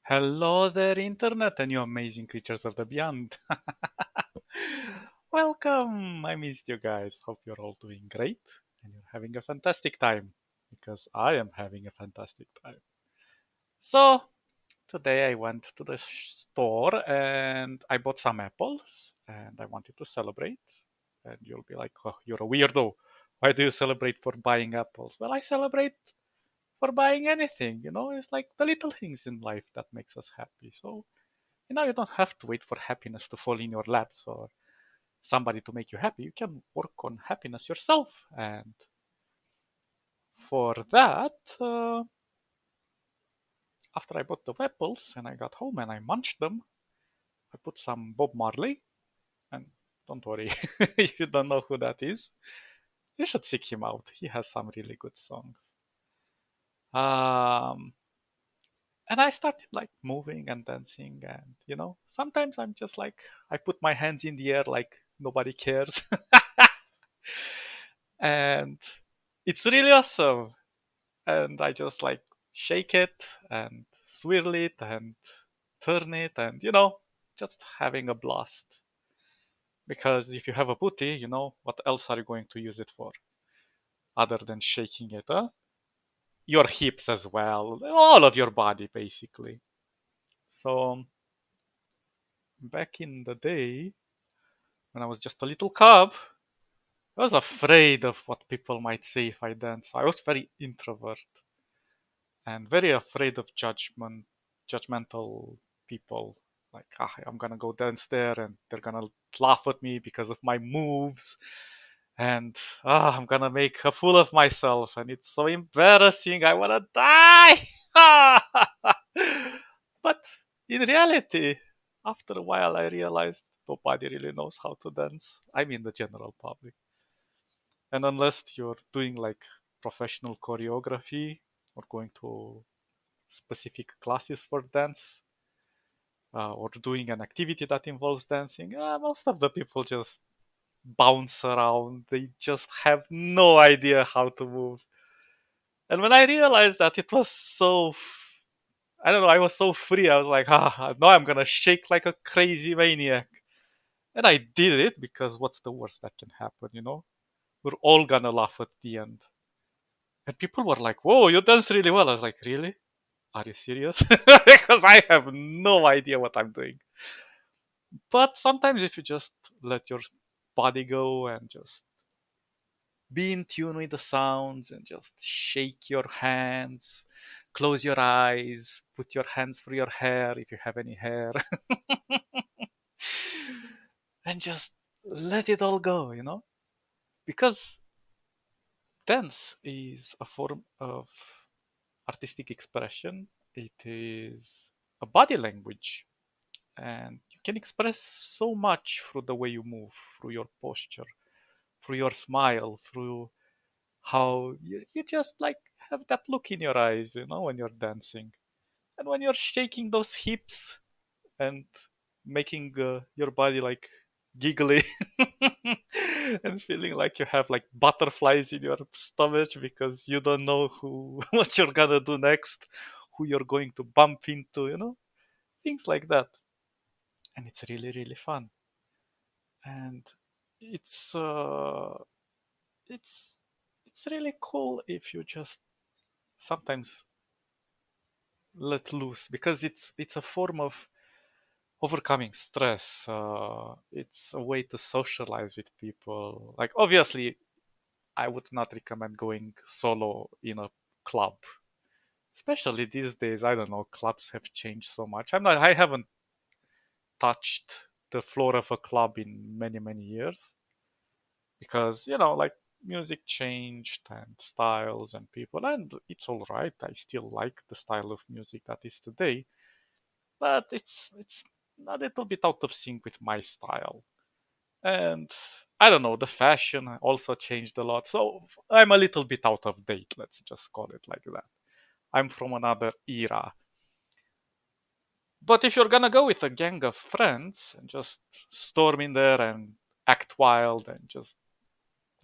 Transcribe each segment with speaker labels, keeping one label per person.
Speaker 1: Hello there, Internet, and you amazing creatures of the beyond. Welcome! I missed you guys. Hope you're all doing great and you're having a fantastic time because I am having a fantastic time. So, today I went to the store and I bought some apples and I wanted to celebrate. And you'll be like, oh, you're a weirdo. Why do you celebrate for buying apples? Well, I celebrate for buying anything, it's like the little things in life that makes us happy. So, you don't have to wait for happiness to fall in your laps or somebody to make you happy. You can work on happiness yourself. And for that, after I bought the apples and I got home and I munched them, I put some Bob Marley. And don't worry, if you don't know who that is, you should seek him out. He has some really good songs. Um, and I started like moving and dancing. And, sometimes I'm just like, I put my hands in the air like nobody cares. And it's really awesome. And I just like shake it and swirl it and turn it and just having a blast. Because if you have a booty, what else are you going to use it for other than shaking it? Huh? Your hips as well, all of your body basically. So back in the day when I was just a little cub, I was afraid of what people might say if I dance. I was very introvert and very afraid of judgmental people. Like, I'm gonna go dance there and they're gonna laugh at me because of my moves, and I'm gonna make a fool of myself, and it's so embarrassing. I wanna die. But in reality, after a while, I realized nobody really knows how to dance. I mean, the general public. And unless you're doing like professional choreography or going to specific classes for dance or doing an activity that involves dancing, most of the people just bounce around. They just have no idea how to move. And when I realized that it was I don't know, I was so free. I was like, now I'm gonna shake like a crazy maniac. And I did it because what's the worst that can happen? We're all gonna laugh at the end. And people were like, whoa, you dance really well. I was like, really? Are you serious? Because I have no idea what I'm doing. But sometimes if you just let your body go and just be in tune with the sounds and just shake your hands, close your eyes, put your hands through your hair if you have any hair, and just let it all go. Because dance is a form of artistic expression, it is a body language, and you can express so much through the way you move, through your posture, through your smile, through how you just like have that look in your eyes, when you're dancing. And when you're shaking those hips and making your body like giggly and feeling like you have like butterflies in your stomach because you don't know who what you're gonna do next, who you're going to bump into, things like that. And it's really, really fun. And it's uh it's it's really cool if you just sometimes let loose, because it's a form of overcoming stress. It's a way to socialize with people. Like, obviously, I would not recommend going solo in a club, especially these days. I don't know, clubs have changed so much. I haven't touched the floor of a club in many, many years, because like music changed and styles and people, and it's all right. I still like the style of music that is today, but it's a little bit out of sync with my style. And I don't know, the fashion also changed a lot. So I'm a little bit out of date, let's just call it like that. I'm from another era. But if you're gonna go with a gang of friends and just storm in there and act wild and just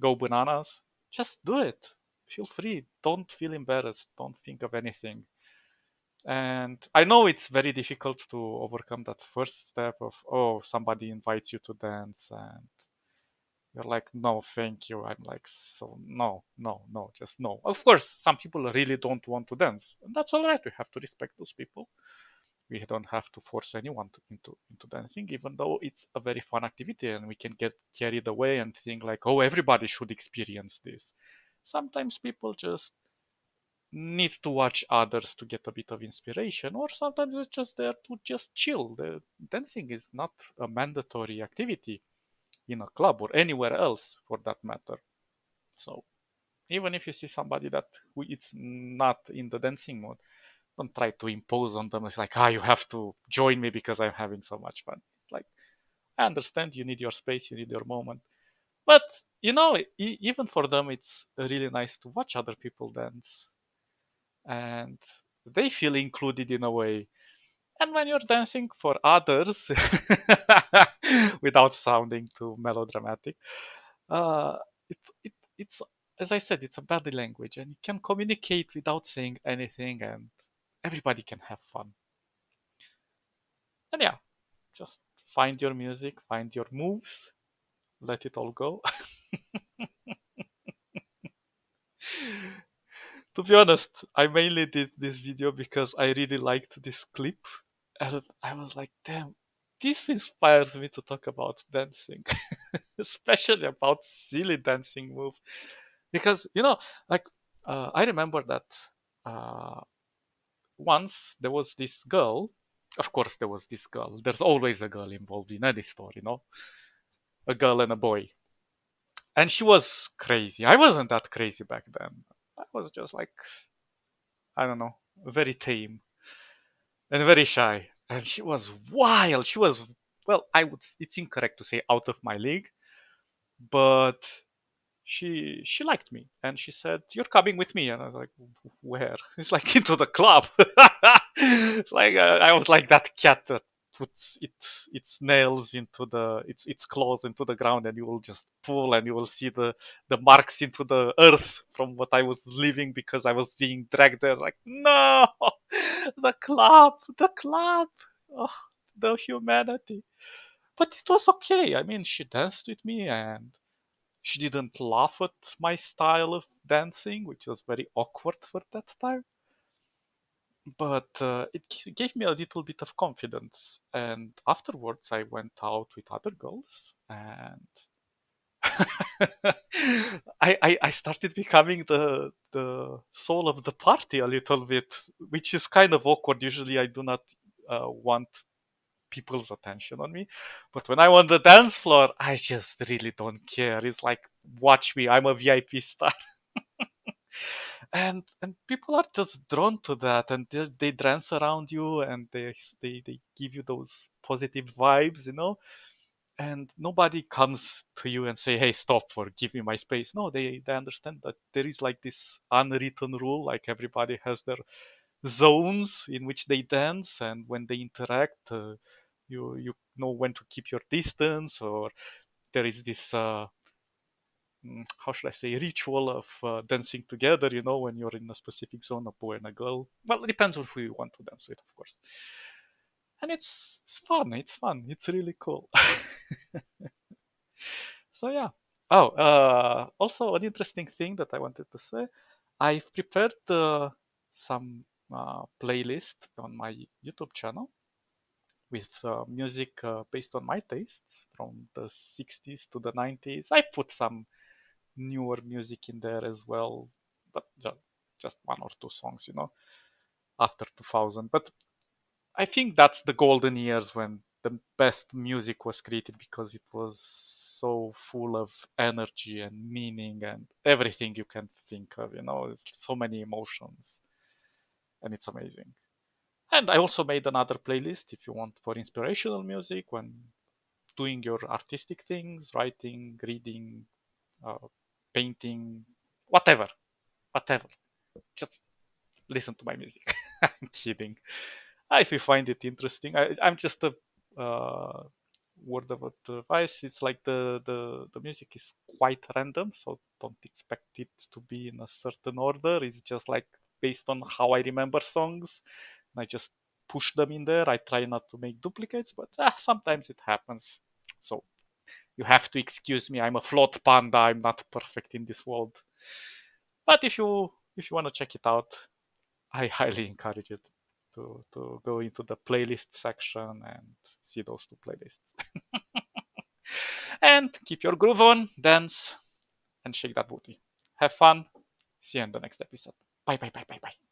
Speaker 1: go bananas, just do it. Feel free. Don't feel embarrassed. Don't think of anything. And I know it's very difficult to overcome that first step of, oh, somebody invites you to dance and you're like, no, thank you. I'm like, so no, no, no, just no. Of course, some people really don't want to dance. And that's all right. We have to respect those people. We don't have to force anyone into dancing, even though it's a very fun activity and we can get carried away and think like, oh, everybody should experience this. Sometimes people just need to watch others to get a bit of inspiration, or sometimes it's just there to just chill. The dancing is not a mandatory activity in a club or anywhere else for that matter. So even if you see somebody that who it's not in the dancing mode, don't try to impose on them. It's like, you have to join me because I'm having so much fun. Like, I understand you need your space, you need your moment. But, even for them, it's really nice to watch other people dance. And they feel included in a way. And when you're dancing for others, without sounding too melodramatic, uh, it's as I said, it's a body language, and you can communicate without saying anything, and everybody can have fun. And yeah, just find your music, find your moves, let it all go. To be honest, I mainly did this video because I really liked this clip, and I was like, damn, this inspires me to talk about dancing, especially about silly dancing moves. Because, like, I remember that uh, once there was this girl. Of course, there was this girl. There's always a girl involved in any story. A girl and a boy. And she was crazy. I wasn't that crazy back then. I was just like, I don't know, very tame and very shy. And she was wild. She was, well, it's incorrect to say out of my league, but she liked me and she said, "You're coming with me." And I was like, "Where?" It's like, into the club. It's like, I was like that cat that puts its nails into its claws into the ground, and you will just pull and you will see the marks into the earth from what I was leaving because I was being dragged there. Like, no, the club, oh, the humanity. But it was okay. I mean, she danced with me and she didn't laugh at my style of dancing, which was very awkward for that time. But it gave me a little bit of confidence. And afterwards, I went out with other girls, and I started becoming the soul of the party a little bit, which is kind of awkward. Usually, I do not want people's attention on me. But when I'm on the dance floor, I just really don't care. It's like, watch me, I'm a VIP star. And people are just drawn to that, and they dance around you, and they give you those positive vibes. And nobody comes to you and say, hey, stop, or give me my space. No, they understand that there is like this unwritten rule, like everybody has their zones in which they dance, and when they interact, you know when to keep your distance, or there is this how should I say, ritual of dancing together, when you're in a specific zone, a boy and a girl. Well, it depends on who you want to dance with, of course. And it's fun. It's fun. It's really cool. So yeah. Oh, also an interesting thing that I wanted to say. I've prepared some playlist on my YouTube channel with music based on my tastes from the 60s to the 90s. I put some newer music in there as well, but just one or two songs, after 2000. But I think that's the golden years when the best music was created because it was so full of energy and meaning and everything you can think of, it's so many emotions, and it's amazing. And I also made another playlist if you want for inspirational music when doing your artistic things, writing, reading, uh, painting, whatever, whatever. Just listen to my music. I'm kidding. If you find it interesting, I'm just a uh, word of advice. It's like the music is quite random, so don't expect it to be in a certain order. It's just like based on how I remember songs, I just push them in there. I try not to make duplicates, but sometimes it happens. So you have to excuse me. I'm a flawed panda. I'm not perfect in this world. But if you want to check it out, I highly encourage it to go into the playlist section and see those two playlists. And keep your groove on, dance, and shake that booty. Have fun. See you in the next episode. Bye bye bye bye bye.